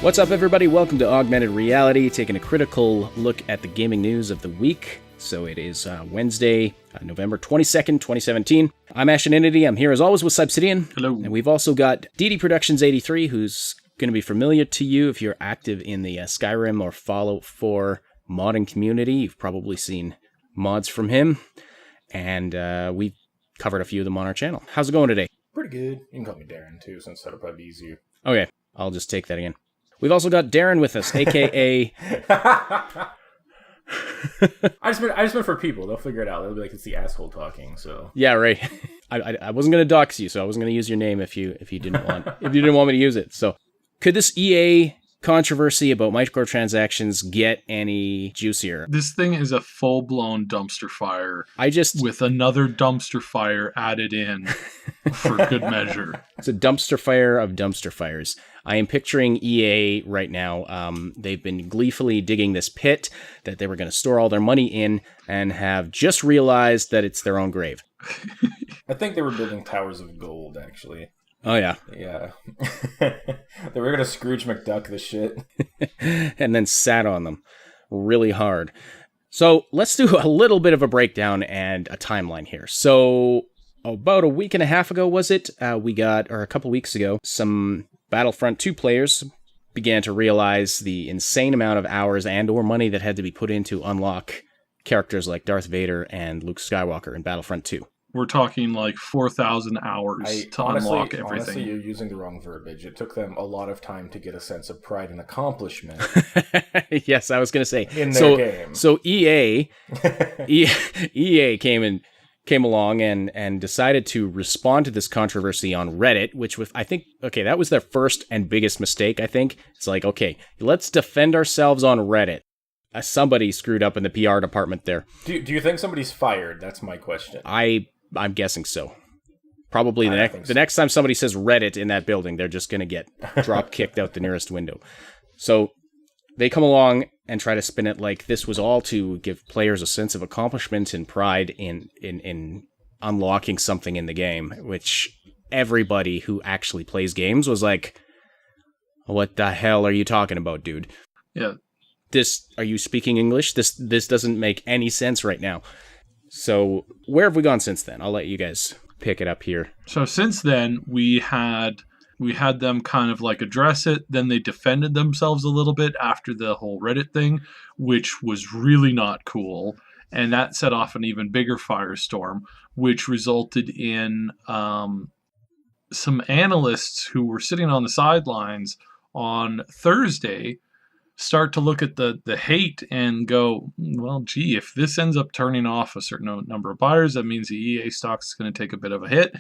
What's up, everybody? Welcome to Augmented Reality, taking a critical look at the gaming news of the week. So it is Wednesday, November 22nd, 2017. I'm Ashenity. I'm here as always with Subsidian. Hello. And we've also got DD Productions 83, who's going to be familiar to you if you're active in the Skyrim or Fallout 4 modding community. You've probably seen mods from him. And we've covered a few of them on our channel. How's it going today? Pretty good. You can call me Darren, too, since that'll probably be easier. Okay, I'll just take that again. We've also got Darren with us, a.k.a. I just meant for people. They'll figure it out. They'll be like, it's the asshole talking, so... Yeah, right. I wasn't going to dox you, so I wasn't going to use your name if you didn't want me to use it. So, could this EA controversy about microtransactions get any juicier? This thing is a full-blown dumpster fire. With another dumpster fire added in for good measure. It's a dumpster fire of dumpster fires. I am picturing EA right now. They've been gleefully digging this pit that they were going to store all their money in and have just realized that it's their own grave. I think they were building towers of gold, actually. Oh, yeah. Yeah. They were going to Scrooge McDuck this shit. And then sat on them really hard. So let's do a little bit of a breakdown and a timeline here. So about a week and a half ago, was it? A couple weeks ago, some Battlefront II players began to realize the insane amount of hours and or money that had to be put in to unlock characters like Darth Vader and Luke Skywalker in Battlefront II. We're talking like 4,000 hours to unlock everything. Honestly, you're using the wrong verbiage. It took them a lot of time to get a sense of pride and accomplishment. Yes, I was going to say. In their game. So EA came along and decided to respond to this controversy on Reddit, which I think, that was their first and biggest mistake, I think. It's like, let's defend ourselves on Reddit. Somebody screwed up in the PR department there. Do you think somebody's fired? That's my question. I'm guessing so. Probably the next time somebody says Reddit in that building, they're just going to get drop kicked out the nearest window. So they come along and try to spin it like this was all to give players a sense of accomplishment and pride in unlocking something in the game, which everybody who actually plays games was like, what the hell are you talking about, dude? Yeah. Are you speaking English? This doesn't make any sense right now. So where have we gone since then? I'll let you guys pick it up here. So since then, we had them kind of like address it. Then they defended themselves a little bit after the whole Reddit thing, which was really not cool. And that set off an even bigger firestorm, which resulted in some analysts who were sitting on the sidelines on Thursday start to look at the hate and go, well, gee, if this ends up turning off a certain number of buyers, that means the EA stock is going to take a bit of a hit.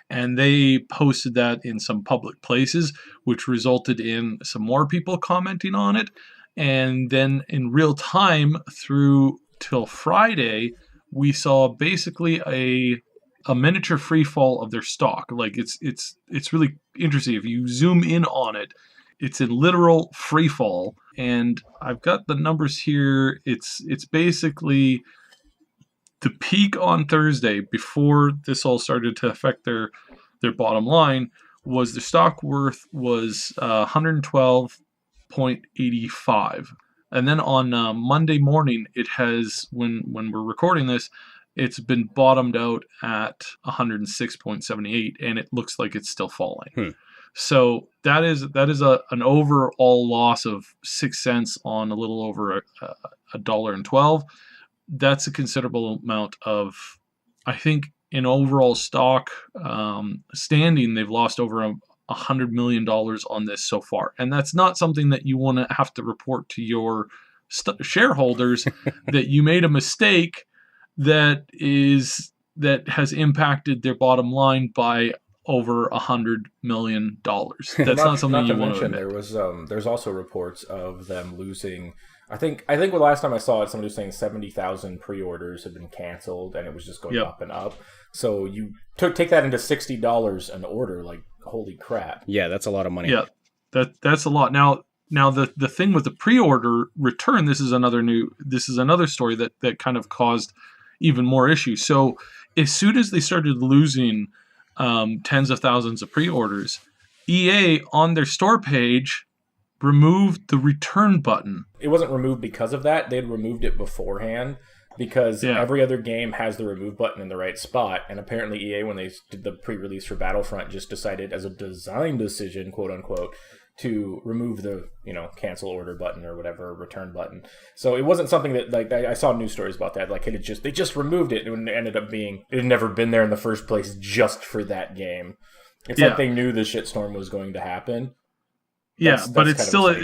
And they posted that in some public places, which resulted in some more people commenting on it. And then in real time through till Friday, we saw basically a miniature free fall of their stock. Like it's really interesting. If you zoom in on it, it's in literal free fall. And I've got the numbers here. It's basically the peak on Thursday before this all started to affect their bottom line was the stock worth was 112.85. And then on Monday morning, it has, when we're recording this, it's been bottomed out at 106.78, and it looks like it's still falling. So that is an overall loss of 6 cents on a little over $1.12. That's a considerable amount of, I think, in overall stock standing, they've lost over $100 million on this so far. And that's not something that you want to have to report to your shareholders that you made a mistake that has impacted their bottom line by over $100 million. That's not something you want to admit. There's also reports of them losing. I think the last time I saw it, somebody was saying 70,000 pre-orders had been canceled, and it was just going up and up. So you take that into $60 an order, like holy crap. Yeah, that's a lot of money. Yeah, that's a lot. Now the thing with the pre-order return, this is another story that kind of caused even more issues. So as soon as they started losing tens of thousands of pre-orders, EA on their store page removed the return button. It wasn't removed because of that. They'd removed it beforehand because every other game has the remove button in the right spot. And apparently EA, when they did the pre-release for Battlefront, just decided as a design decision, quote unquote, to remove the, cancel order button or whatever, return button. So it wasn't something that, like, I saw news stories about that. Like, they just removed it, and it ended up being, it had never been there in the first place just for that game. It's like they knew the shitstorm was going to happen. But it's still,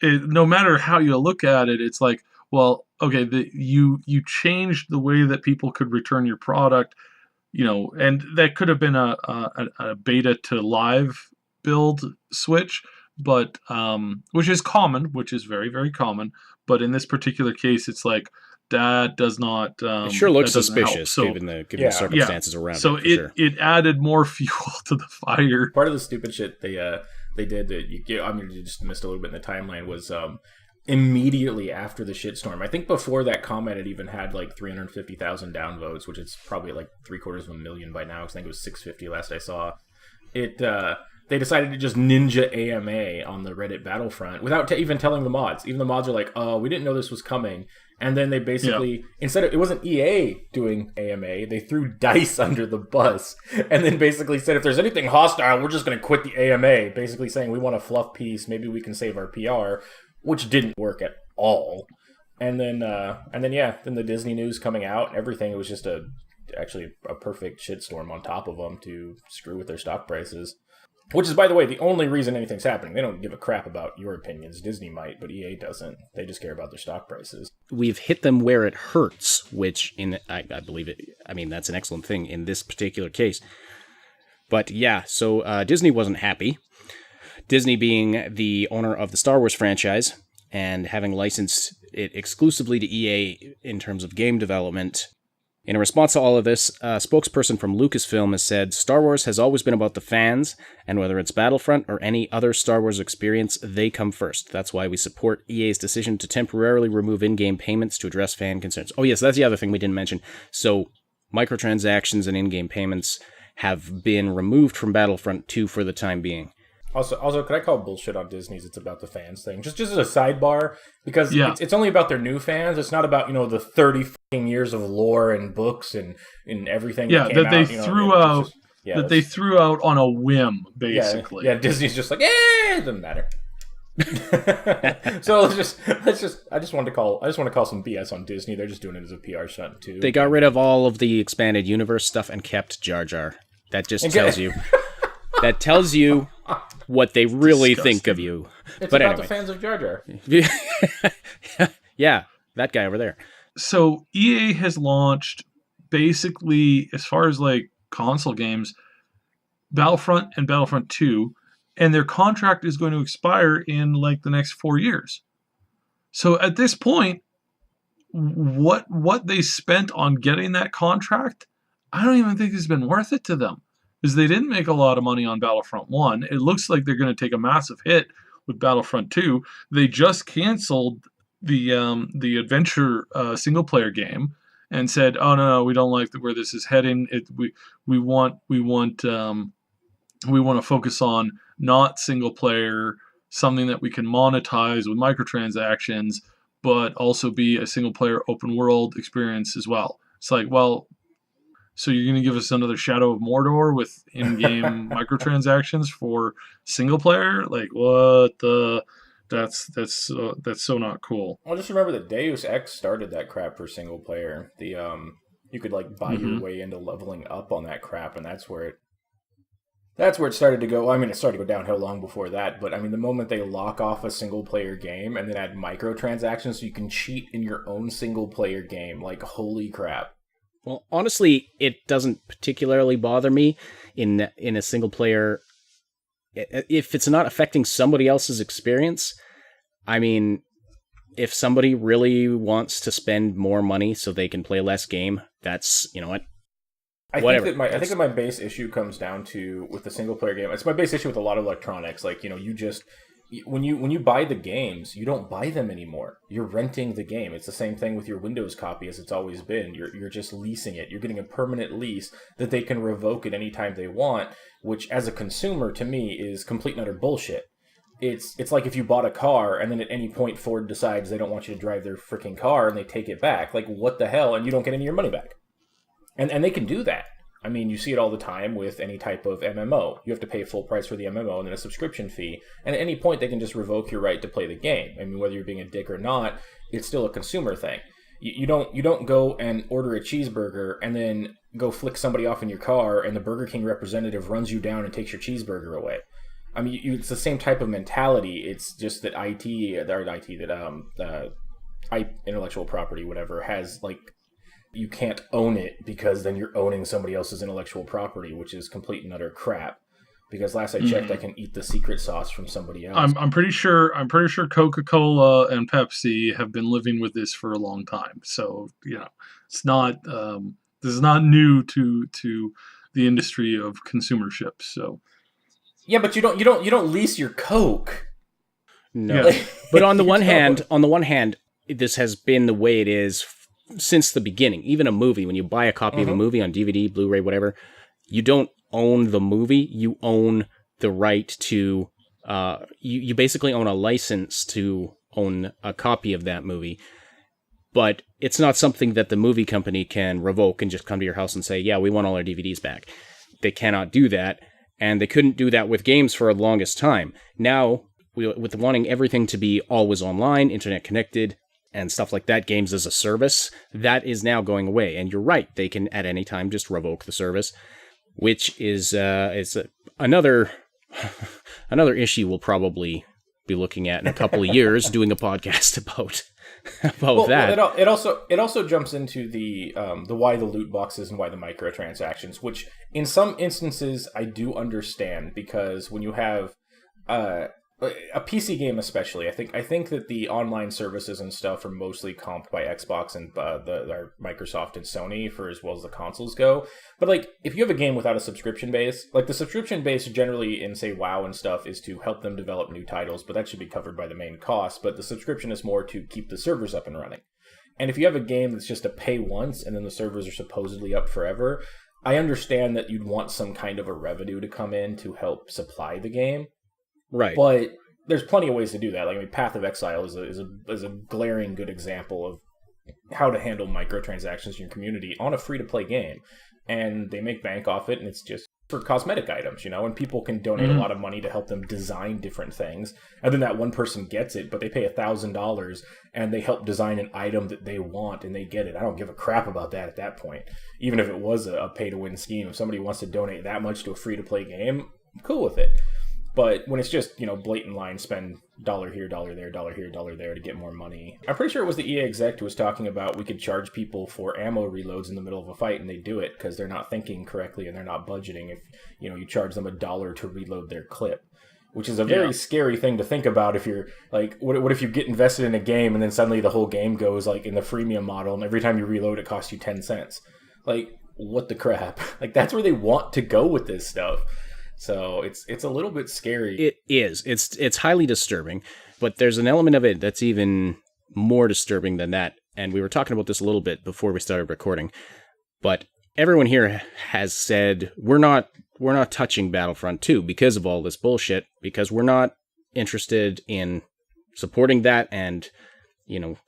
no matter how you look at it, it's like, well, okay, you changed the way that people could return your product, and that could have been a beta to live build switch, but which is common, which is very, very common. But in this particular case, it's like that does not. It sure looks suspicious given the circumstances around. So it added more fuel to the fire. Part of the stupid shit they did that you just missed a little bit in the timeline was immediately after the shitstorm. I think before that comment, it even had like 350,000 downvotes, which is probably like 750,000 by now. I think it was 650 last I saw. They decided to just ninja AMA on the Reddit Battlefront without even telling the mods. Even the mods are like, "Oh, we didn't know this was coming." And then they basically, instead of, it wasn't EA doing AMA, they threw DICE under the bus and then basically said, if there's anything hostile, we're just going to quit the AMA. Basically saying, we want a fluff piece, maybe we can save our PR, which didn't work at all. And then the Disney news coming out and everything, it was just actually a perfect shitstorm on top of them to screw with their stock prices. Which is, by the way, the only reason anything's happening. They don't give a crap about your opinions. Disney might, but EA doesn't. They just care about their stock prices. We've hit them where it hurts, which I believe it. I mean, that's an excellent thing in this particular case. But yeah, so Disney wasn't happy. Disney being the owner of the Star Wars franchise and having licensed it exclusively to EA in terms of game development. In response to all of this, a spokesperson from Lucasfilm has said, Star Wars has always been about the fans, and whether it's Battlefront or any other Star Wars experience, they come first. That's why we support EA's decision to temporarily remove in-game payments to address fan concerns. Oh yes, that's the other thing we didn't mention. So, microtransactions and in-game payments have been removed from Battlefront 2 for the time being. Also, could I call bullshit on Disney's "it's about the fans" thing? Just as a sidebar, because it's only about their new fans. It's not about the 30 fucking years of lore and books and everything. That they threw out. That they threw out on a whim, basically. Yeah, Disney's just like, it doesn't matter. So I just want to call some BS on Disney. They're just doing it as a PR stunt too. They got rid of all of the expanded universe stuff and kept Jar Jar. That just tells you. That tells you what they really think of you. It's about the fans of Jar Jar. Yeah, that guy over there. So EA has launched, basically, as far as like console games, Battlefront and Battlefront 2, and their contract is going to expire in like the next 4 years. So at this point, what they spent on getting that contract, I don't even think it's been worth it to them. Because they didn't make a lot of money on Battlefront 1. It looks like they're going to take a massive hit with Battlefront 2. They just canceled the adventure single-player game and said, "Oh no, we don't like where this is heading. We want to focus on not single-player, something that we can monetize with microtransactions, but also be a single-player open-world experience as well." It's like, well. So you're going to give us another Shadow of Mordor with in-game microtransactions for single player? Like, what the? That's so not cool. Well, just remember that Deus Ex started that crap for single player. You could like buy your way into leveling up on that crap, and that's where it started to go. I mean, it started to go downhill long before that, but I mean, the moment they lock off a single player game and then add microtransactions so you can cheat in your own single player game, like, holy crap. Well, honestly, it doesn't particularly bother me in a single player. If it's not affecting somebody else's experience, I mean, if somebody really wants to spend more money so they can play less game, that's, what? I think that my base issue comes down to, with the single player game, it's my base issue with a lot of electronics. Like, you just... When you buy the games, you don't buy them anymore. You're renting the game. It's the same thing with your Windows copy as it's always been. You're just leasing it. You're getting a permanent lease that they can revoke at any time they want, which as a consumer, to me, is complete and utter bullshit. it's like if you bought a car and then at any point Ford decides they don't want you to drive their freaking car and they take it back. Like, what the hell? And you don't get any of your money back. And they can do that. I mean, you see it all the time with any type of MMO. You have to pay full price for the MMO and then a subscription fee. And at any point, they can just revoke your right to play the game. I mean, whether you're being a dick or not, it's still a consumer thing. You don't go and order a cheeseburger and then go flick somebody off in your car and the Burger King representative runs you down and takes your cheeseburger away. I mean, it's the same type of mentality. It's just that intellectual property, whatever, has like, you can't own it because then you're owning somebody else's intellectual property, which is complete and utter crap. Because last I checked, I can eat the secret sauce from somebody else. I'm pretty sure Coca-Cola and Pepsi have been living with this for a long time. So it's not this is not new to the industry of consumership. So yeah, but you don't lease your Coke. No, but on the one hand, this has been the way it is since the beginning. Even a movie, when you buy a copy of a movie on DVD, Blu-ray, whatever, you don't own the movie. You own the right to, you basically own a license to own a copy of that movie. But it's not something that the movie company can revoke and just come to your house and say, yeah, we want all our DVDs back. They cannot do that. And they couldn't do that with games for the longest time. Now, with wanting everything to be always online, internet connected, and stuff like that, games as a service, that is now going away. And you're right, they can at any time just revoke the service, which is another issue we'll probably be looking at in a couple of years, doing a podcast about that. Well, it also jumps into the why the loot boxes and why the microtransactions, which in some instances I do understand, because when you have a PC game especially, I think that the online services and stuff are mostly comped by Xbox and Microsoft and Sony for as well as the consoles go. But like, if you have a game without a subscription base, like the subscription base generally in say WoW and stuff is to help them develop new titles, but that should be covered by the main cost. But the subscription is more to keep the servers up and running. And if you have a game that's just a pay once and then the servers are supposedly up forever, I understand that you'd want some kind of a revenue to come in to help supply the game. Right. But there's plenty of ways to do that. Like, I mean, Path of Exile is a glaring good example of how to handle microtransactions in your community on a free-to-play game. And they make bank off it, and it's just for cosmetic items, and people can donate a lot of money to help them design different things. And then that one person gets it, but they pay $1,000, and they help design an item that they want, and they get it. I don't give a crap about that at that point. Even if it was a pay-to-win scheme, if somebody wants to donate that much to a free-to-play game, I'm cool with it. But when it's just, blatant line, spend $1 here, $1 there, $1 here, $1 there to get more money. I'm pretty sure it was the EA exec who was talking about we could charge people for ammo reloads in the middle of a fight, and they do it because they're not thinking correctly and they're not budgeting. If, you charge them $1 to reload their clip, which is a very scary thing to think about. If you're like, what if you get invested in a game and then suddenly the whole game goes like in the freemium model, and every time you reload it costs you 10 cents? Like, what the crap? Like, that's where they want to go with this stuff. So it's a little bit scary. It is. It's highly disturbing, but there's an element of it that's even more disturbing than that. And we were talking about this a little bit before we started recording. But everyone here has said we're not touching Battlefront 2 because of all this bullshit, because we're not interested in supporting that and,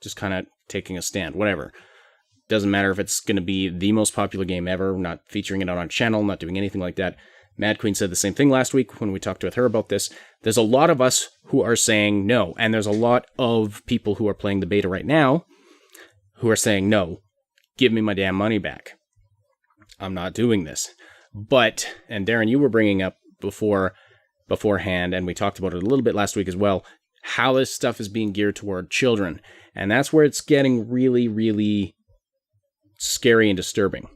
just kind of taking a stand, whatever. Doesn't matter if it's going to be the most popular game ever, not featuring it on our channel, not doing anything like that. Mad Queen said the same thing last week when we talked with her about this. There's a lot of us who are saying no, and there's a lot of people who are playing the beta right now who are saying no, give me my damn money back. I'm not doing this. But, and Darren, you were bringing up beforehand, and we talked about it a little bit last week as well, how this stuff is being geared toward children. And that's where it's getting really, really scary and disturbing.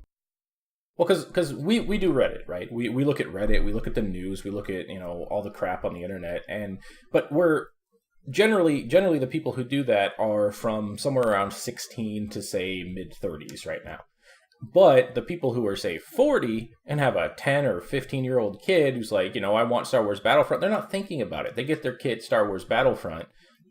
Well, because we do Reddit, right? We look at Reddit, we look at the news, we look at, all the crap on the internet, but we're generally the people who do that are from somewhere around 16 to say mid-30s right now. But the people who are, say, 40 and have a 10 or 15-year-old kid who's like, I want Star Wars Battlefront, they're not thinking about it. They get their kid Star Wars Battlefront,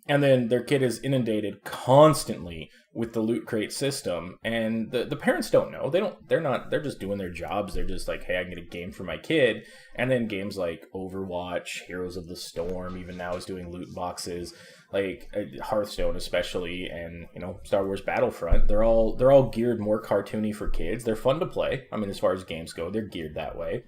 And then their kid is inundated constantly with the loot crate system, and the parents don't know. They're just doing their jobs. They're just like, hey, I can get a game for my kid. And then games like Overwatch, Heroes of the Storm, even now is doing loot boxes, like Hearthstone especially, and Star Wars Battlefront. They're all geared more cartoony for kids. They're fun to play. I mean, as far as games go, they're geared that way.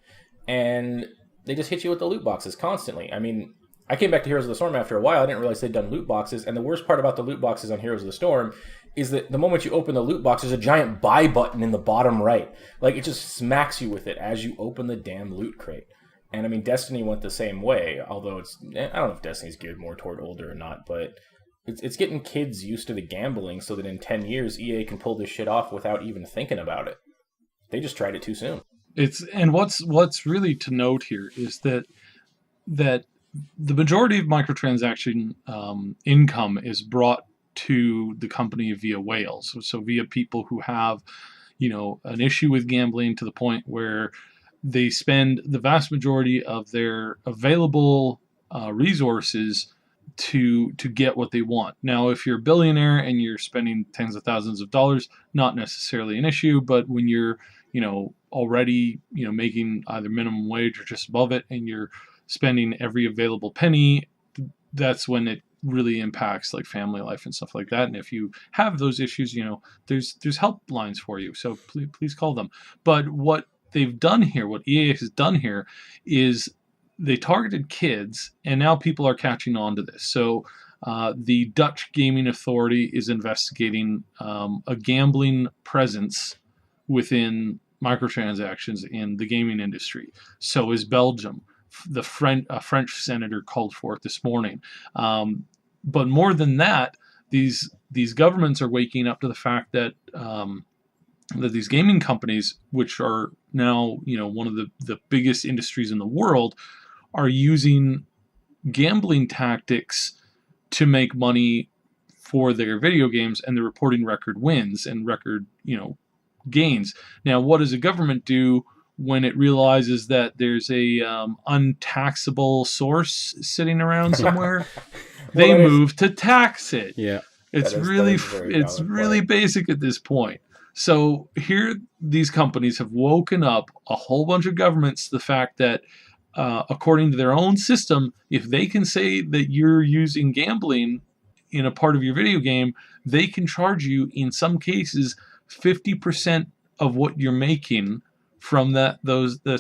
And they just hit you with the loot boxes constantly. I mean, I came back to Heroes of the Storm after a while. I didn't realize they'd done loot boxes. And the worst part about the loot boxes on Heroes of the Storm is that the moment you open the loot box, there's a giant buy button in the bottom right. Like, it just smacks you with it as you open the damn loot crate. And I mean, Destiny went the same way, although I don't know if Destiny's geared more toward older or not, but it's getting kids used to the gambling so that in 10 years, EA can pull this shit off without even thinking about it. They just tried it too soon. And what's really to note here is that the majority of microtransaction income is brought to the company via whales, so via people who have, an issue with gambling to the point where they spend the vast majority of their available resources to get what they want. Now, if you're a billionaire and you're spending tens of thousands of dollars, not necessarily an issue, but when you're, already, making either minimum wage or just above it, and you're spending every available penny, that's when it really impacts like family life and stuff like that. And if you have those issues, there's helplines for you, so please call them. But what they've done here, what EA has done here, is they targeted kids, and now people are catching on to this. So the Dutch Gaming Authority is investigating a gambling presence within microtransactions in the gaming industry. So is Belgium. A French senator called for it this morning. But more than that, these governments are waking up to the fact that that these gaming companies, which are now one of the biggest industries in the world, are using gambling tactics to make money for their video games, and they're reporting record wins and record gains. Now, what does a government do when it realizes that there's a untaxable source sitting around somewhere? They move to tax it. Yeah, it's really basic at this point. So here, these companies have woken up a whole bunch of governments to the fact that, according to their own system, if they can say that you're using gambling in a part of your video game, they can charge you, in some cases, 50% of what you're making from that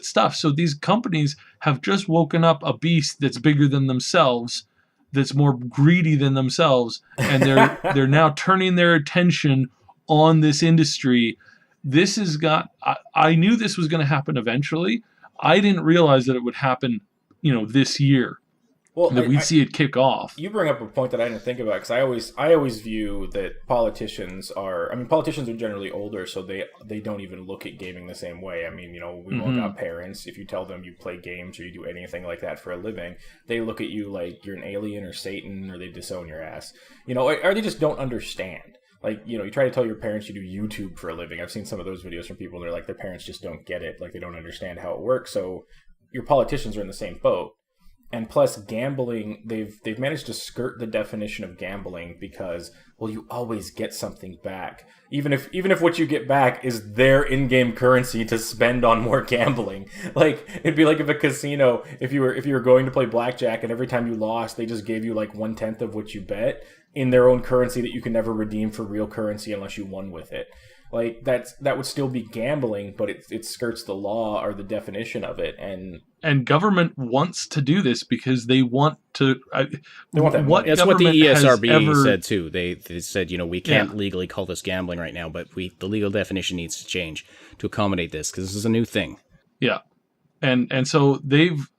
stuff. So these companies have just woken up a beast that's bigger than themselves, that's more greedy than themselves, and they're now turning their attention on this industry. This has got. I knew this was going to happen eventually. I didn't realize that it would happen, this year. Well, that we'd see it kick off. You bring up a point that I didn't think about, because I always view that politicians are generally older, so they don't even look at gaming the same way. I mean, we all got parents. If you tell them you play games or you do anything like that for a living, they look at you like you're an alien or Satan, or they disown your ass. Or they just don't understand. Like, you try to tell your parents you do YouTube for a living. I've seen some of those videos from people, and they're like, their parents just don't get it. Like, they don't understand how it works. So your politicians are in the same boat. And plus, gambling, they've managed to skirt the definition of gambling because, well, you always get something back. Even if what you get back is their in-game currency to spend on more gambling. Like, it'd be like if a casino, if you were going to play blackjack and every time you lost, they just gave you like 1/10 of what you bet in their own currency that you can never redeem for real currency unless you won with it. Like, that would still be gambling, but it skirts the law or the definition of it. And government wants to do this because they want to. They want that. That's what the ESRB said too. They said, we can't legally call this gambling right now, but the legal definition needs to change to accommodate this, because this is a new thing. Yeah, and so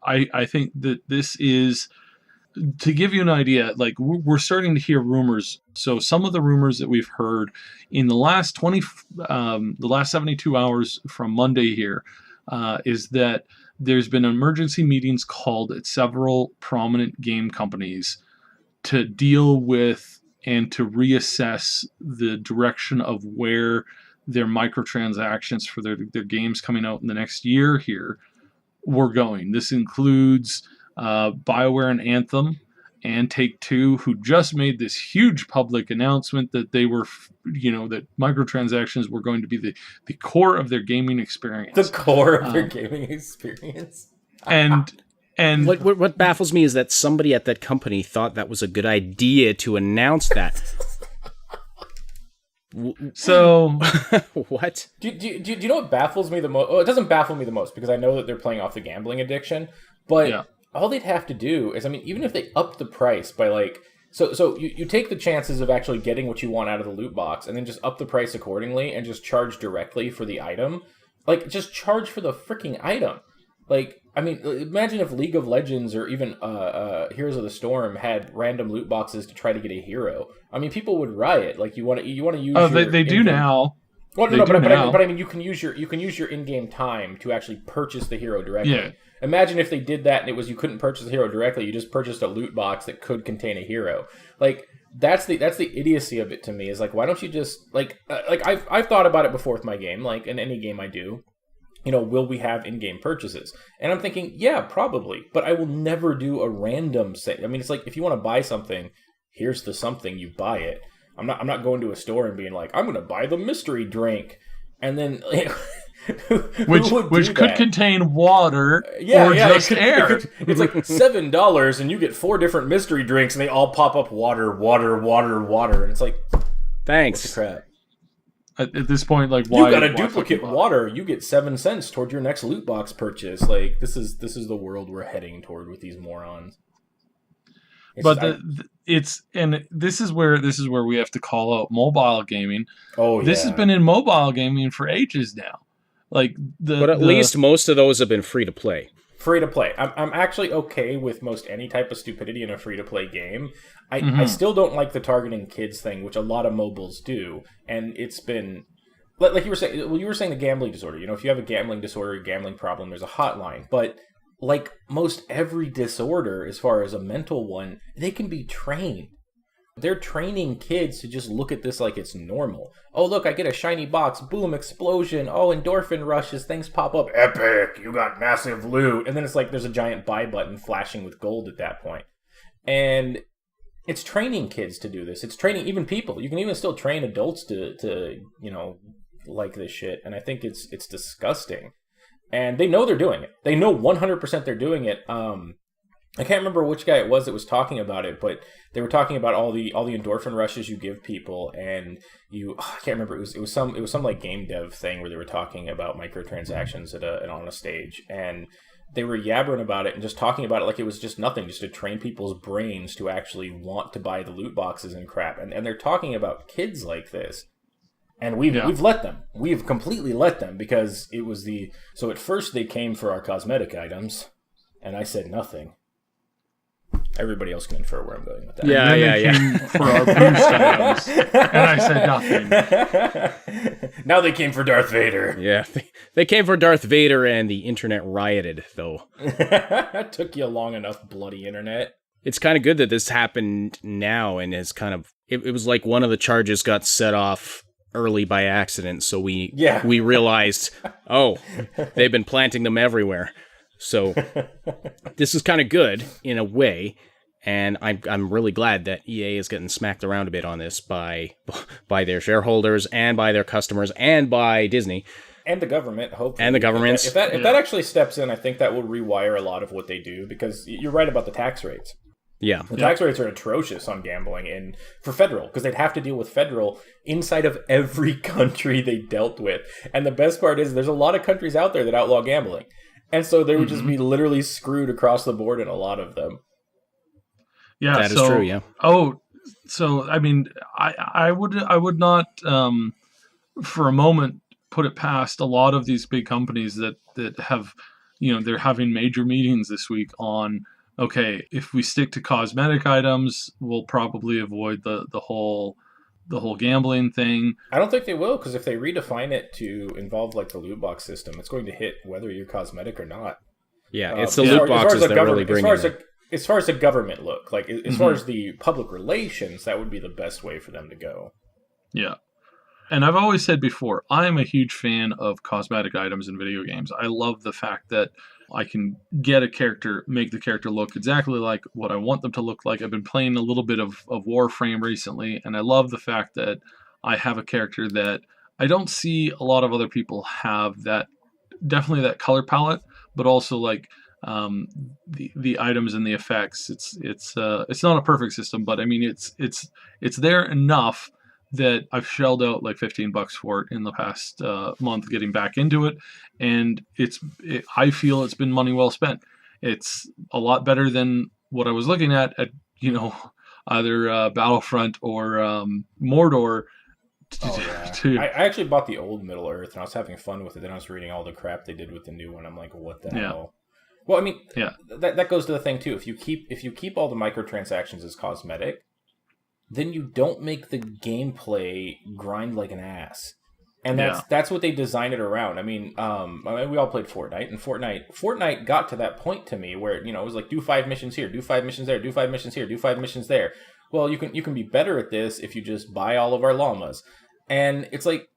I think that this is. To give you an idea, like, we're starting to hear rumors. So some of the rumors that we've heard in the last 72 hours from Monday here is that there's been emergency meetings called at several prominent game companies to deal with and to reassess the direction of where their microtransactions for their games coming out in the next year here were going. This includes Bioware and Anthem, and Take-Two, who just made this huge public announcement that they were, that microtransactions were going to be the core of their gaming experience. The core of their gaming experience. And what baffles me is that somebody at that company thought that was a good idea to announce that. So what? Do you know what baffles me the most? Well, it doesn't baffle me the most because I know that they're playing off the gambling addiction. But all they'd have to do is, even if they up the price by like, so you take the chances of actually getting what you want out of the loot box, and then just up the price accordingly, and just charge directly for the item. Like, just charge for the freaking item. Like, imagine if League of Legends or even Heroes of the Storm had random loot boxes to try to get a hero. People would riot. Like, you want to use. Oh, they do now. Well, no, but you can use your in-game time to actually purchase the hero directly. Yeah. Imagine if they did that and it was you couldn't purchase the hero directly. You just purchased a loot box that could contain a hero. Like, that's the idiocy of it to me. Is like, why don't you just like I've thought about it before with my game. Like in any game I do. Will we have in-game purchases? And I'm thinking, yeah, probably. But I will never do a random say. It's like, if you want to buy something, here's the something, you buy it. I'm not going to a store and being like, I'm going to buy the mystery drink. And then... which could contain water or just air. It's like $7 and you get 4 different mystery drinks and they all pop up water. And it's like... Thanks. What's the crap? At this point, like, why? You got a duplicate water. You get 7 cents toward your next loot box purchase. Like, this is the world we're heading toward with these morons. This is where we have to call out mobile gaming. Oh, yeah. This has been in mobile gaming for ages now. Like but at least most of those have been free to play. Free to play. I'm actually okay with most any type of stupidity in a free to play game. I still don't like the targeting kids thing, which a lot of mobiles do, and it's been like you were saying. Well, you were saying the gambling disorder. If you have a gambling disorder, a gambling problem, there's a hotline. But like most every disorder, as far as a mental one, they can be trained. They're training kids to just look at this like it's normal. Oh, look, I get a shiny box. Boom, explosion. Oh, endorphin rushes. Things pop up. Epic. You got massive loot. And then it's like there's a giant buy button flashing with gold at that point. And it's training kids to do this. It's training even people. You can even still train adults to like this shit. And I think it's disgusting. And they know they're doing it. They know 100% they're doing it. I can't remember which guy it was that was talking about it, but they were talking about all the endorphin rushes you give people, and I can't remember. It was some like game dev thing where they were talking about microtransactions on a stage, and they were yabbering about it and just talking about it like it was just nothing, just to train people's brains to actually want to buy the loot boxes and crap. And they're talking about kids like this. And we've let them. We've completely let them because it was so at first they came for our cosmetic items, and I said nothing. Everybody else can infer where I'm going with that. Yeah. For our boost items, and I said nothing. Now they came for Darth Vader. Yeah, they came for Darth Vader, and the internet rioted, though. It took you long enough, bloody internet. It's kind of good that this happened now, and it's kind of... It was like one of the charges got set off early by accident, so we realized, oh, they've been planting them everywhere. So this is kind of good in a way, and I'm really glad that EA is getting smacked around a bit on this by their shareholders and by their customers and by Disney and the government. Hopefully, and the governments. If that actually steps in, I think that will rewire a lot of what they do, because you're right about the tax rates. Yeah, the tax rates are atrocious on gambling, and for federal, because they'd have to deal with federal inside of every country they dealt with. And the best part is there's a lot of countries out there that outlaw gambling. And so they would just be literally screwed across the board in a lot of them. Yeah, that is true. Yeah. Oh, so I would not for a moment put it past a lot of these big companies that have, they're having major meetings this week on, okay, if we stick to cosmetic items, we'll probably avoid the whole gambling thing. I don't think they will, because if they redefine it to involve like the loot box system, it's going to hit whether you're cosmetic or not. Yeah, it's the loot boxes that really bring it. As far as the government look, like as far as the public relations, that would be the best way for them to go. Yeah. And I've always said before, I am a huge fan of cosmetic items in video games. I love the fact that I can get a character, make the character look exactly like what I want them to look like. I've been playing a little bit of Warframe recently, and I love the fact that I have a character that I don't see a lot of other people have, that definitely that color palette, but also like the items and the effects. It's not a perfect system, but I mean it's there enough that I've shelled out like $15 for it in the past month, getting back into it, and I feel it's been money well spent. It's a lot better than what I was looking at either Battlefront or Mordor. I actually bought the old Middle Earth, and I was having fun with it. Then I was reading all the crap they did with the new one. I'm like, what the hell? Well, I mean, that goes to the thing too. If you keep all the microtransactions as cosmetic, then you don't make the gameplay grind like an ass. And that's what they designed it around. I mean, we all played Fortnite, and Fortnite got to that point to me where, it was like, do 5 missions here, do 5 missions there, do 5 missions here, do 5 missions there. Well, you can be better at this if you just buy all of our llamas. And it's like,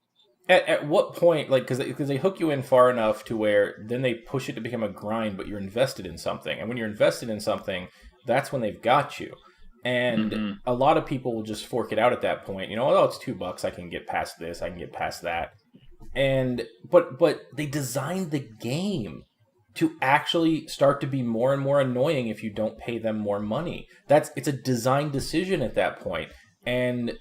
at what point, like, because they hook you in far enough to where then they push it to become a grind, but you're invested in something. And when you're invested in something, that's when they've got you. And a lot of people will just fork it out at that point. It's $2. I can get past this. I can get past that. But they designed the game to actually start to be more and more annoying if you don't pay them more money. It's a design decision at that point. And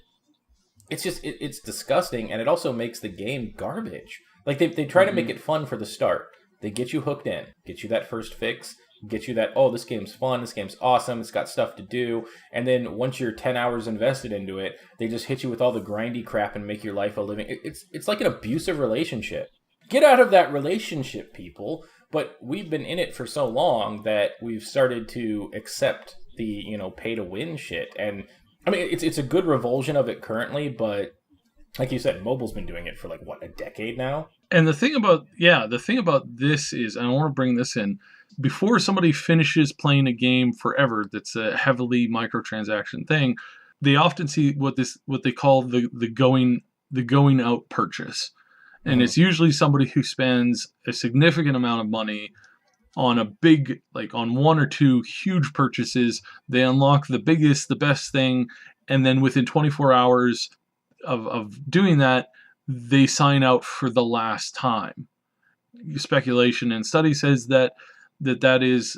it's just, it's disgusting. And it also makes the game garbage. Like they try to make it fun for the start. They get you hooked in, get you that first fix, get you that, oh, this game's fun, this game's awesome, it's got stuff to do. And then once you're 10 hours invested into it, they just hit you with all the grindy crap and make your life a living. It's like an abusive relationship. Get out of that relationship, people. But we've been in it for so long that we've started to accept the, pay to win shit. And I mean, it's a good revulsion of it currently, but like you said, mobile's been doing it for like, what, a decade now? And the thing about this is, and I want to bring this in, before somebody finishes playing a game forever that's a heavily microtransaction thing, they often see what they call the going out purchase. And it's usually somebody who spends a significant amount of money on on one or two huge purchases. They unlock the biggest, the best thing, and then within 24 hours of doing that, they sign out for the last time. Speculation and study says that is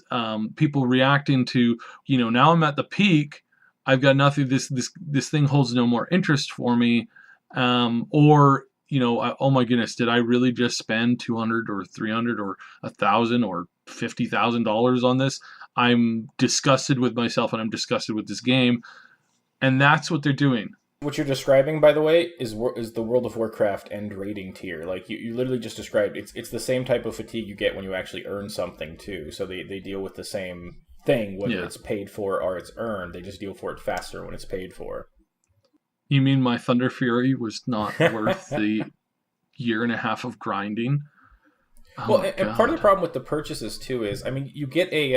people reacting to, now I'm at the peak, I've got nothing, this thing holds no more interest for me, or oh my goodness, did I really just spend $200 or $300 or $1,000 or $50,000 on this? I'm disgusted with myself and I'm disgusted with this game, and that's what they're doing. What you're describing, by the way, is the World of Warcraft end rating tier. Like you literally just described. It's the same type of fatigue you get when you actually earn something too. So they deal with the same thing, whether it's paid for or it's earned. They just deal for it faster when it's paid for. You mean my Thunder Fury was not worth the year and a half of grinding? Well, and part of the problem with the purchases too is, I mean, you get a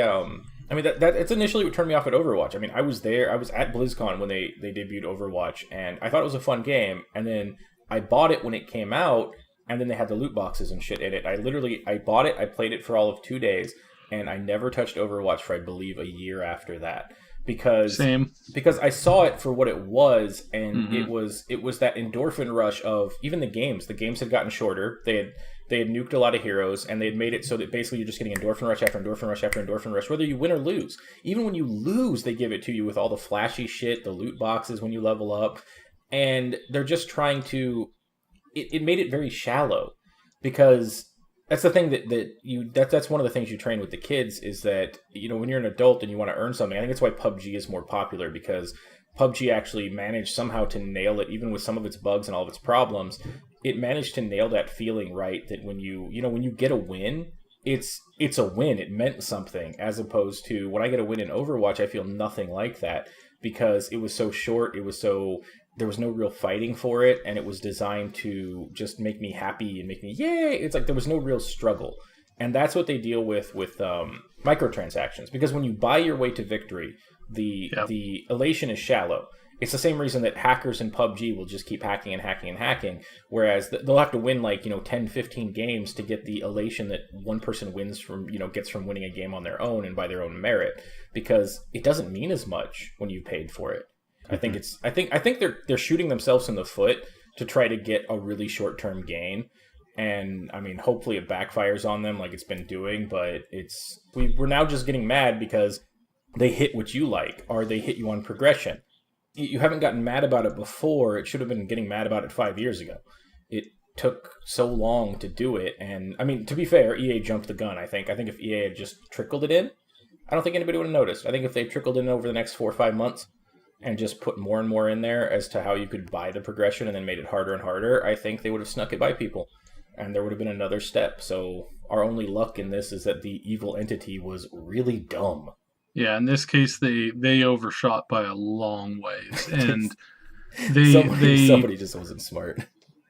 that it's initially what turned me off at Overwatch. I mean, I was there. I was at BlizzCon when they debuted Overwatch, and I thought it was a fun game. And then I bought it when it came out, and then they had the loot boxes and shit in it. I bought it. I played it for all of 2 days, and I never touched Overwatch for, I believe, a year after that. Because I saw it for what it was, and it was that endorphin rush of even the games. The games had gotten shorter. They had nuked a lot of heroes, and they had made it so that basically you're just getting endorphin rush after endorphin rush after endorphin rush, whether you win or lose. Even when you lose, they give it to you with all the flashy shit, the loot boxes when you level up, and they're just trying to. It made it very shallow, because that's the thing that's one of the things you train with the kids is that, when you're an adult and you want to earn something. I think that's why PUBG is more popular, because PUBG actually managed somehow to nail it, even with some of its bugs and all of its problems. It managed to nail that feeling right, that when you get a win, it's a win. It meant something, as opposed to when I get a win in Overwatch, I feel nothing like that, because it was so short. There was no real fighting for it, and it was designed to just make me happy and make me yay. It's like there was no real struggle, and that's what they deal with microtransactions. Because when you buy your way to victory, the elation is shallow. It's the same reason that hackers in PUBG will just keep hacking and hacking and hacking, whereas they'll have to win 10, 15 games to get the elation that one person wins from, gets from winning a game on their own and by their own merit, because it doesn't mean as much when you paid for it. I think they're shooting themselves in the foot to try to get a really short-term gain. And I mean, hopefully it backfires on them like it's been doing, but we're now just getting mad because they hit what you like, or they hit you on progression. You haven't gotten mad about it before. It should have been getting mad about it 5 years ago. It took so long to do it. And I mean, to be fair, EA jumped the gun, I think. I think if EA had just trickled it in, I don't think anybody would have noticed. I think if they trickled in over the next 4 or 5 months and just put more and more in there as to how you could buy the progression and then made it harder and harder, I think they would have snuck it by people. And there would have been another step. So our only luck in this is that the evil entity was really dumb. Yeah, in this case, they overshot by a long ways, and somebody just wasn't smart.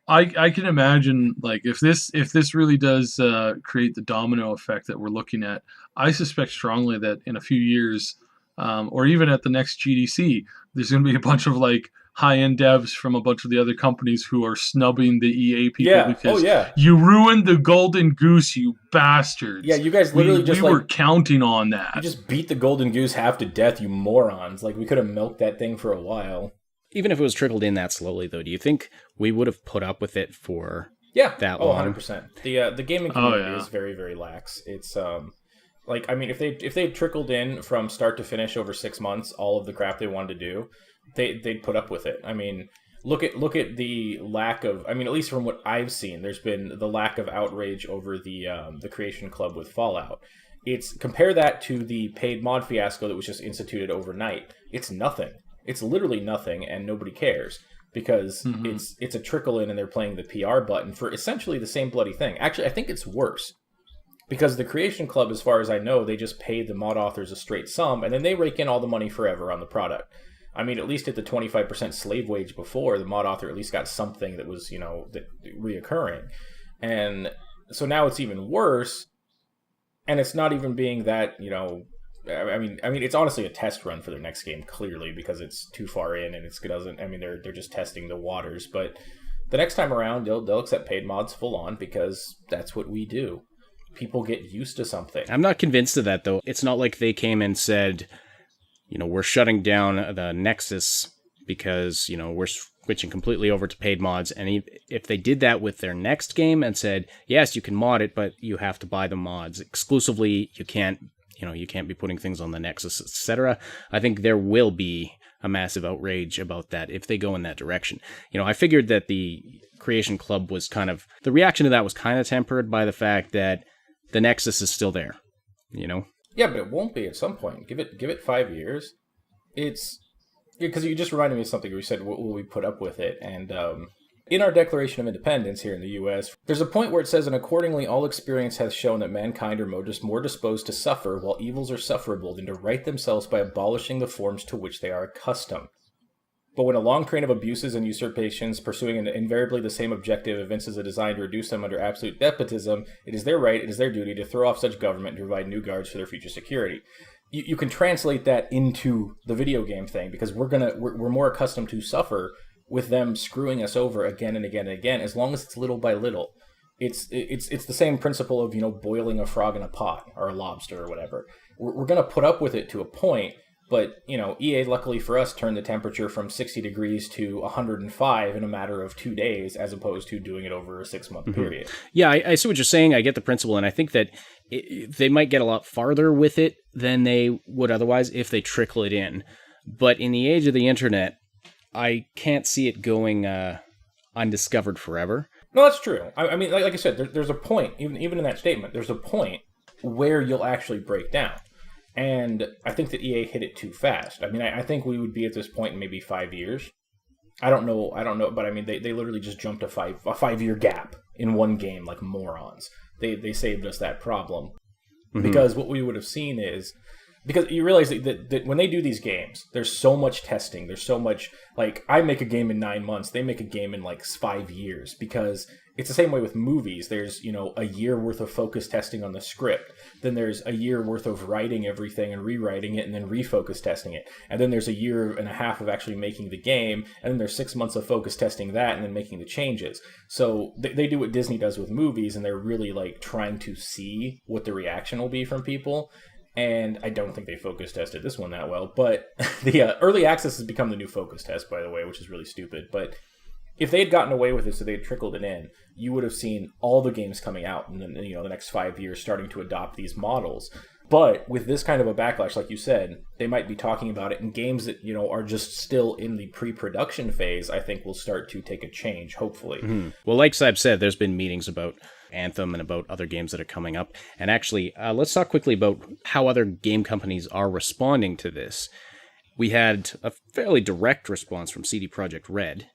I can imagine, like, if this really does create the domino effect that we're looking at, I suspect strongly that in a few years, or even at the next GDC, there's going to be a bunch of like high-end devs from a bunch of the other companies who are snubbing the EA people because you ruined the golden goose, you bastards. Yeah, you guys literally we were counting on that. You just beat the golden goose half to death, you morons. Like, we could have milked that thing for a while. Even if it was trickled in that slowly, though, do you think we would have put up with it for that long? 100%. The gaming community is very, very lax. It's if they trickled in from start to finish over 6 months, all of the crap they wanted to do, they'd put up with it. I mean, look at the lack of, at least from what I've seen, there's been the lack of outrage over the Creation Club with Fallout. Compare that to the paid mod fiasco that was just instituted overnight. It's nothing. It's literally nothing, and nobody cares because it's a trickle in, and they're playing the PR button for essentially the same bloody thing. Actually, I think it's worse because the Creation Club, as far as I know, they just pay the mod authors a straight sum, and then they rake in all the money forever on the product. I mean, at least at the 25% slave wage before, the mod author at least got something that was, reoccurring. And so now it's even worse, and it's not even being that, it's honestly a test run for their next game, clearly, because it's too far in and they're just testing the waters. But the next time around, they'll accept paid mods full on because that's what we do. People get used to something. I'm not convinced of that, though. It's not like they came and said, we're shutting down the Nexus because, we're switching completely over to paid mods. And if they did that with their next game and said, yes, you can mod it, but you have to buy the mods exclusively, you can't be putting things on the Nexus, etc., I think there will be a massive outrage about that if they go in that direction. I figured that the Creation Club was the reaction to that was kind of tempered by the fact that the Nexus is still there, Yeah, but it won't be at some point. Give it 5 years. It's because you just reminded me of something where you said, will we put up with it? And in our Declaration of Independence here in the U.S., there's a point where it says, and accordingly all experience has shown that mankind are more disposed to suffer, while evils are sufferable, than to right themselves by abolishing the forms to which they are accustomed. But when a long train of abuses and usurpations, pursuing invariably the same objective, evinces a design to reduce them under absolute despotism, it is their right, it is their duty to throw off such government and to provide new guards for their future security. You can translate that into the video game thing, because we're more accustomed to suffer with them screwing us over again and again and again, as long as it's little by little. It's the same principle of, boiling a frog in a pot or a lobster or whatever. We're going to put up with it to a point. But, EA, luckily for us, turned the temperature from 60 degrees to 105 in a matter of 2 days, as opposed to doing it over a 6-month period. Yeah, I see what you're saying. I get the principle, and I think that they might get a lot farther with it than they would otherwise if they trickle it in. But in the age of the internet, I can't see it going undiscovered forever. No, that's true. I mean, like I said, there's a point, even in that statement, there's a point where you'll actually break down. And I think that EA hit it too fast. I mean, I think we would be at this point in maybe 5 years. I don't know, but I mean, they literally just jumped a 5-year gap in one game like morons. They saved us that problem. Because what we would have seen is, because you realize that when they do these games, there's so much testing, there's so much, like, I make a game in 9 months, they make a game in like 5 years, because it's the same way with movies. There's, a year worth of focus testing on the script. Then there's a year worth of writing everything and rewriting it and then refocus testing it. And then there's a year and a half of actually making the game. And then there's 6 months of focus testing that and then making the changes. So they do what Disney does with movies, and they're really like trying to see what the reaction will be from people. And I don't think they focus tested this one that well. But the early access has become the new focus test, by the way, which is really stupid. But if they had gotten away with it, so they had trickled it in, you would have seen all the games coming out in the next 5 years starting to adopt these models. But with this kind of a backlash, like you said, they might be talking about it in games that, are just still in the pre-production phase. I think will start to take a change, hopefully. Mm-hmm. Well, like Saib said, there's been meetings about Anthem and about other games that are coming up. And actually, let's talk quickly about how other game companies are responding to this. We had a fairly direct response from CD Projekt Red.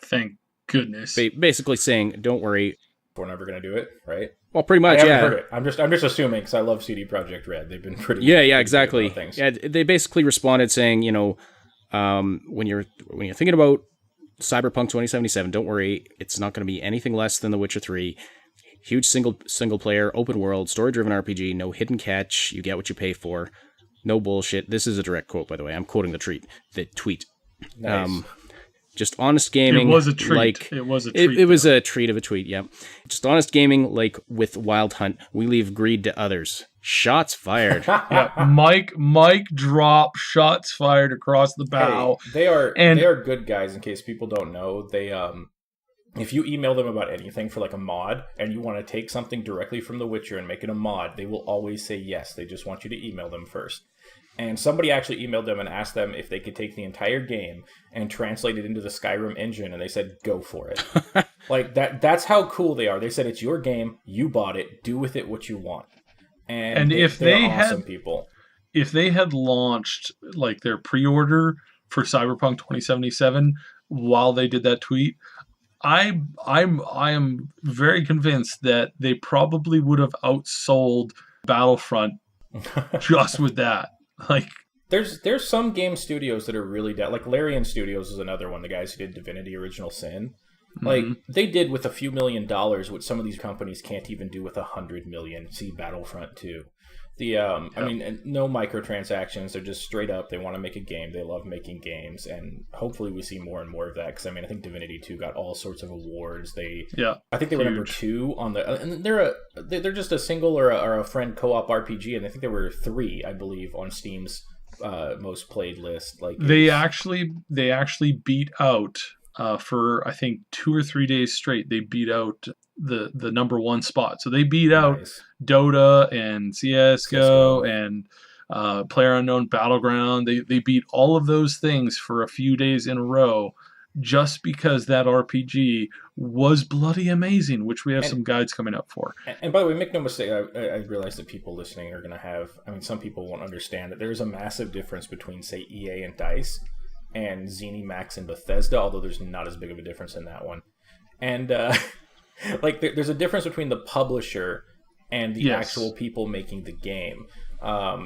Thank goodness. Basically saying, don't worry. We're never going to do it, right? Well, pretty much, I haven't heard it. I'm just assuming, because I love CD Projekt Red. They've been pretty exactly. Things. Yeah, they basically responded saying, when you're thinking about Cyberpunk 2077, don't worry, it's not going to be anything less than The Witcher 3. Huge single player, open world, story-driven RPG, no hidden catch, you get what you pay for, no bullshit. This is a direct quote, by the way. I'm quoting the tweet. Nice. Just honest gaming. It was a treat. It was a treat of a tweet, yeah. Just honest gaming like with Wild Hunt. We leave greed to others. Shots fired. Yeah, Mike drop, shots fired across the bow. Hey, they are good guys, in case people don't know. They if you email them about anything for like a mod and you want to take something directly from The Witcher and make it a mod, they will always say yes. They just want you to email them first. And somebody actually emailed them and asked them if they could take the entire game and translate it into the Skyrim engine, and they said, go for it. Like, that's how cool they are. They said, it's your game, you bought it, do with it what you want. And if they're awesome people. If they had launched, like, their pre-order for Cyberpunk 2077 while they did that tweet, I am very convinced that they probably would have outsold Battlefront just with that. Like, there's some game studios that are really like Larian Studios is another one. The guys who did Divinity: Original Sin, like they did with a few $1 million what some of these companies can't even do with $100 million. See Battlefront II. I mean, no microtransactions. They're just straight up. They want to make a game. They love making games, and hopefully we see more and more of that. Because I mean, I think Divinity 2 got all sorts of awards. I think they were number 2 on the. And they're just a single or a friend co-op RPG, and I think there were 3, I believe, on Steam's most played list. Like they actually beat out. For I think 2 or 3 days straight, they beat out the number 1 spot. So they beat out Dota and CS:GO and PlayerUnknown Battleground. They beat all of those things for a few days in a row, just because that RPG was bloody amazing, which we have some guides coming up for. And by the way, make no mistake, I realize that people listening are going to have. I mean, some people won't understand that there is a massive difference between, say, EA and DICE. And ZeniMax and Bethesda, although there's not as big of a difference in that one. And like there's a difference between the publisher and the actual people making the game.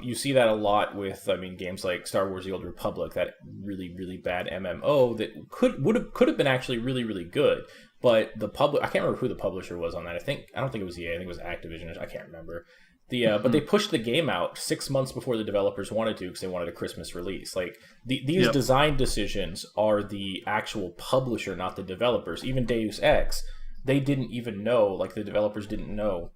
You see that a lot with, games like Star Wars: The Old Republic, that really, really bad MMO that could have been actually really, really good. But I can't remember who the publisher was on that. I don't think it was EA. I think it was Activision. I can't remember. But they pushed the game out 6 months before the developers wanted to, because they wanted a Christmas release. Like these design decisions are the actual publisher, not the developers. Even Deus Ex, they didn't even know, like the developers didn't know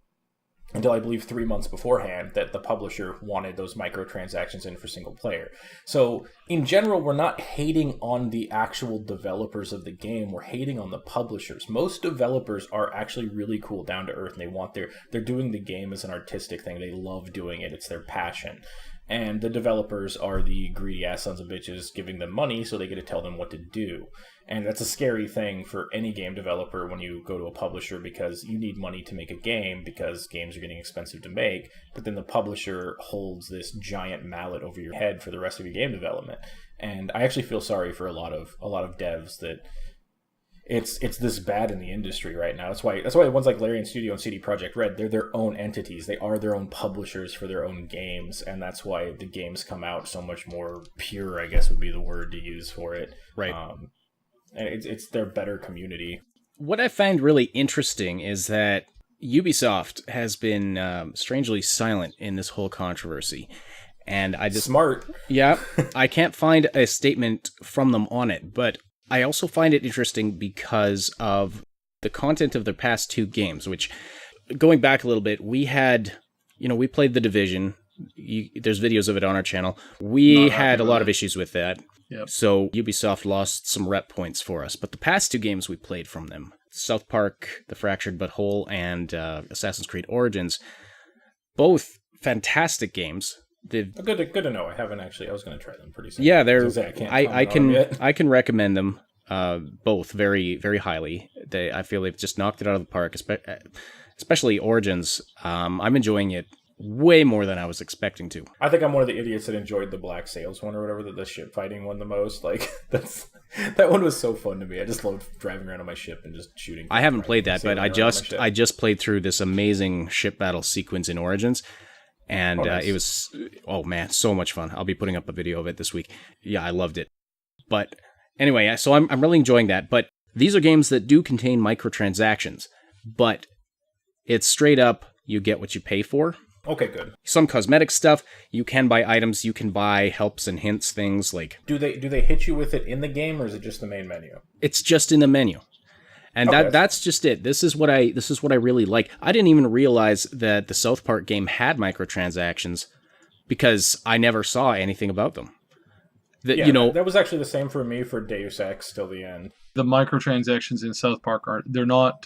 until I believe 3 months beforehand that the publisher wanted those microtransactions in for single player. So in general, we're not hating on the actual developers of the game. We're hating on the publishers. Most developers are actually really cool, down to earth, and they're doing the game as an artistic thing. They love doing it. It's their passion. And the developers are the greedy ass sons of bitches giving them money so they get to tell them what to do. And that's a scary thing for any game developer when you go to a publisher, because you need money to make a game because games are getting expensive to make. But then the publisher holds this giant mallet over your head for the rest of your game development. And I actually feel sorry for a lot of devs that it's this bad in the industry right now. That's why ones like Larian Studio and CD Projekt Red, they're their own entities. They are their own publishers for their own games, and that's why the games come out so much more pure, I guess would be the word to use for it. Right. And it's their better community. what I find really interesting is that Ubisoft has been strangely silent in this whole controversy. And I just... Smart. Yeah, I can't find a statement from them on it, but I also find it interesting because of the content of their past 2 games, which, going back a little bit, we had, we played The Division. There's videos of it on our channel. We had a lot of issues with that. Yep. So Ubisoft lost some rep points for us. But the past 2 games we played from them, South Park, The Fractured But Whole, and Assassin's Creed Origins, both fantastic games. Good to know. I haven't actually. I was going to try them pretty soon. Yeah, I can recommend them both very, very highly. I feel they've just knocked it out of the park, especially Origins. I'm enjoying it way more than I was expecting to. I think I'm one of the idiots that enjoyed the Black Sails one or whatever, the ship fighting one the most. Like that one was so fun to me. I just loved driving around on my ship and just shooting. I haven't played that, but I just played through this amazing ship battle sequence in Origins. And nice. It was, oh man, so much fun. I'll be putting up a video of it this week. Yeah, I loved it. But anyway, so I'm really enjoying that. But these are games that do contain microtransactions. But it's straight up, you get what you pay for. Okay, good. Some cosmetic stuff. You can buy items. You can buy helps and hints, things like... Do they hit you with it in the game, or is it just the main menu? It's just in the menu. And okay. that's just it. This is what I really like. I didn't even realize that the South Park game had microtransactions because I never saw anything about them. That was actually the same for me for Deus Ex till the end. The microtransactions in South Park they're not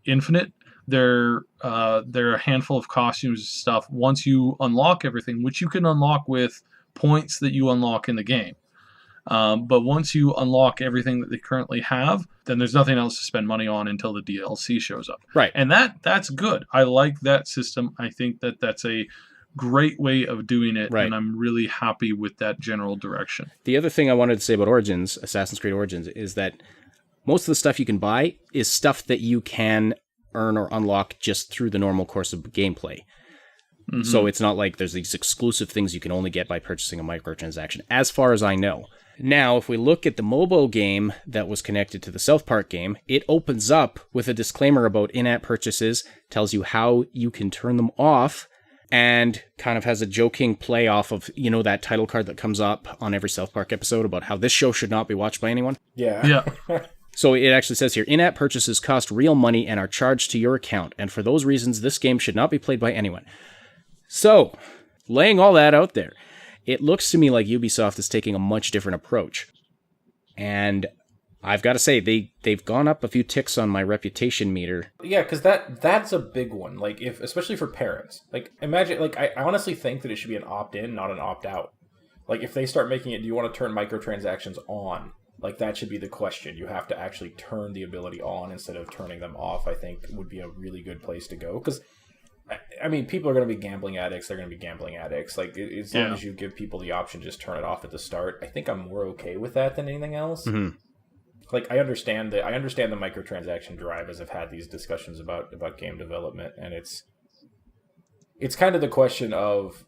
infinite. They're a handful of costumes and stuff. Once you unlock everything, which you can unlock with points that you unlock in the game. But once you unlock everything that they currently have, then there's nothing else to spend money on until the DLC shows up. Right. And that's good. I like that system. I think that's a great way of doing it, right. And I'm really happy with that general direction. The other thing I wanted to say about Origins, Assassin's Creed Origins, is that most of the stuff you can buy is stuff that you can earn or unlock just through the normal course of gameplay. Mm-hmm. So it's not like there's these exclusive things you can only get by purchasing a microtransaction, as far as I know. Now, if we look at the mobile game that was connected to the South Park game, it opens up with a disclaimer about in-app purchases, tells you how you can turn them off, and kind of has a joking play off of, that title card that comes up on every South Park episode about how this show should not be watched by anyone. Yeah. So it actually says here, in-app purchases cost real money and are charged to your account, and for those reasons, this game should not be played by anyone. So, laying all that out there, it looks to me like Ubisoft is taking a much different approach. And I've got to say, they've gone up a few ticks on my reputation meter. Yeah, because that's a big one. Like, especially for parents. Like, imagine, I honestly think that it should be an opt-in, not an opt-out. Like, if they start making it, do you want to turn microtransactions on? Like, that should be the question. You have to actually turn the ability on instead of turning them off, I think would be a really good place to go. Because, I mean, people are going to be gambling addicts. They're going to be gambling addicts. Like, as long as you give people the option to just turn it off at the start, I think I'm more okay with that than anything else. Mm-hmm. Like, I understand the microtransaction drive, as I've had these discussions about game development, and it's kind of a question of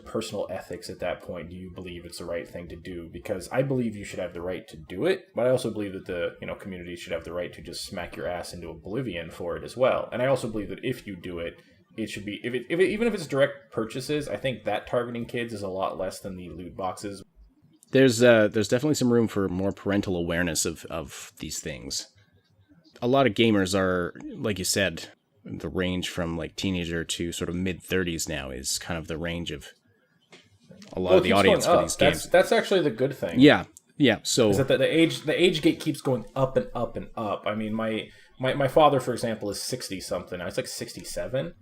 personal ethics at that point. Do you believe it's the right thing to do? Because I believe you should have the right to do it, but I also believe that the community should have the right to just smack your ass into oblivion for it as well. And I also believe that if you do it, it should be even if it's direct purchases. I think that targeting kids is a lot less than the loot boxes. There's definitely some room for more parental awareness of these things. A lot of gamers are, like you said, the range from like teenager to sort of mid-30s now is kind of the range of a lot of the audience for these games. That's actually the good thing. Yeah. So is that the age gate keeps going up and up and up. I mean, my father, for example, is 60 something. It's like 67.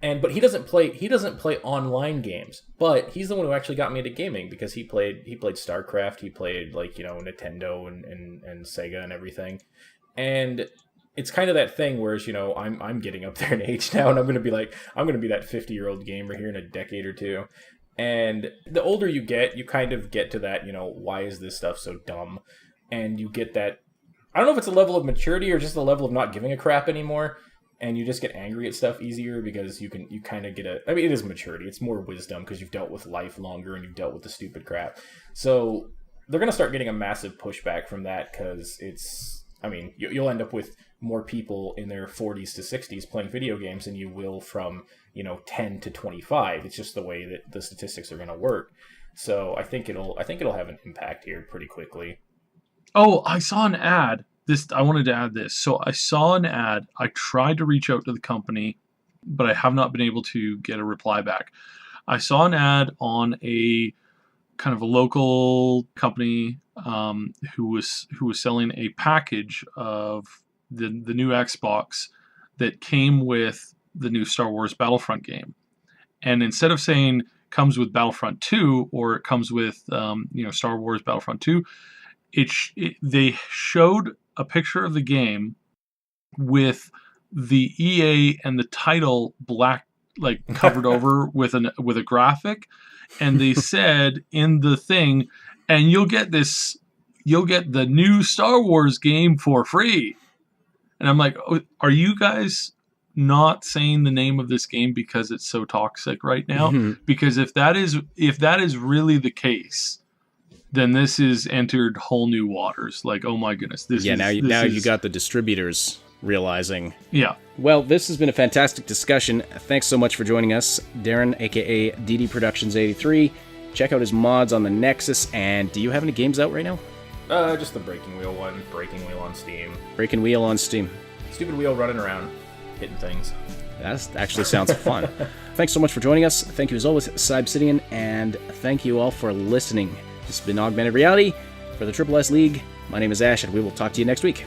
But he doesn't play online games. But he's the one who actually got me into gaming because he played StarCraft, he played Nintendo and Sega and everything. And it's kind of that thing where I'm getting up there in age now, and I'm gonna be that 50-year-old gamer here in a decade or two. And the older you get, you kind of get to that, why is this stuff so dumb? And you get that, I don't know if it's a level of maturity or just a level of not giving a crap anymore. And you just get angry at stuff easier because you kind of get it is maturity. It's more wisdom because you've dealt with life longer and you've dealt with the stupid crap. So they're going to start getting a massive pushback from that because I mean, you'll end up with more people in their 40s to 60s playing video games than you will from, 10 to 25. It's just the way that the statistics are going to work. So I think it'll have an impact here pretty quickly. Oh, I saw an ad. I wanted to add this. So I saw an ad. I tried to reach out to the company, but I have not been able to get a reply back. I saw an ad on a kind of a local company who was selling a package of the new Xbox that came with the new Star Wars Battlefront game. And instead of saying comes with Battlefront 2 or it comes with Star Wars Battlefront 2, they showed a picture of the game with the EA and the title black, like covered over with a graphic, and they said in the thing, and you'll get the new Star Wars game for free. And I'm like, oh, are you guys not saying the name of this game because it's so toxic right now? Mm-hmm. Because if that is really the case, then this is entered whole new waters. Like, oh my goodness, now you got the distributors realizing. Yeah. Well, this has been a fantastic discussion. Thanks so much for joining us, Darren, aka DD Productions 83. Check out his mods on the Nexus. And do you have any games out right now? Just the Breaking Wheel one. Breaking Wheel on Steam. Breaking Wheel on Steam. Stupid wheel running around, hitting things. That actually sounds fun. Thanks so much for joining us. Thank you as always, Cybsidian, and thank you all for listening. This has been Augmented Reality for the Triple S League. My name is Ash, and we will talk to you next week.